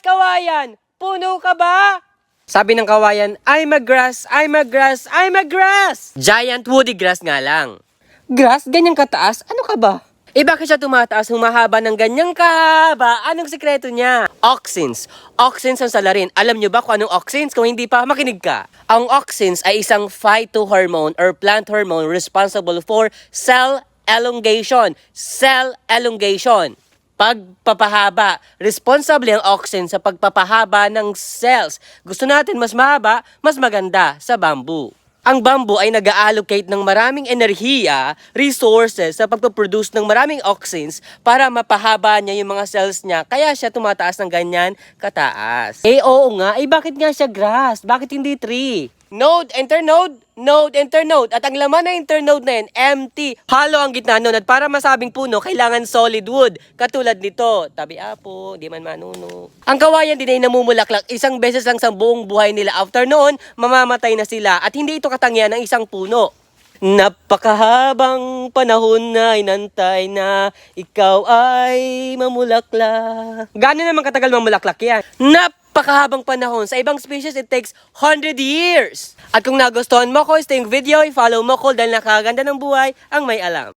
Kawayan! Puno ka ba? Sabi ng kawayan, I'm a grass, I'm a grass, I'm a grass! Giant woody grass nga lang. Grass? Ganyang kataas? Ano ka ba? Eh bakit siya tumataas, humahaba ng ganyang kahaba? Anong sikreto niya? Auxins. Auxins ang salarin. Alam niyo ba kung anong auxins? Kung hindi pa, makinig ka. Ang auxins ay isang phytohormone or plant hormone responsible for cell elongation. Cell elongation. Pagpapahaba. Responsable ang auxin sa pagpapahaba ng cells. Gusto natin mas mahaba, mas maganda sa bamboo. Ang bamboo ay nag-allocate ng maraming enerhiya, resources sa pagpaproduce ng maraming auxins para mapahaba niya yung mga cells niya. Kaya siya tumataas ng ganyan kataas. Eh oo nga, bakit nga siya grass? Bakit hindi tree? Node, internode, node, internode. At ang laman ng internode na yan, empty. Hollow ang gitna nun. At para masabing puno, kailangan solid wood. Katulad nito. Tabi apo, di man manuno. Ang kawayan din ay namumulaklak isang beses lang sa buong buhay nila. After noon, mamamatay na sila. At hindi ito katangyan ng isang puno. Napakahabang panahon na inantay na ikaw ay mamulaklak. Gano'n naman katagal mamulaklak yan? Napakahabang panahon. Sa ibang species, it takes 100 years. At kung nagustuhan mo ko, stay yung video, i-follow mo ko dahil nakaganda ng buhay ang may alam.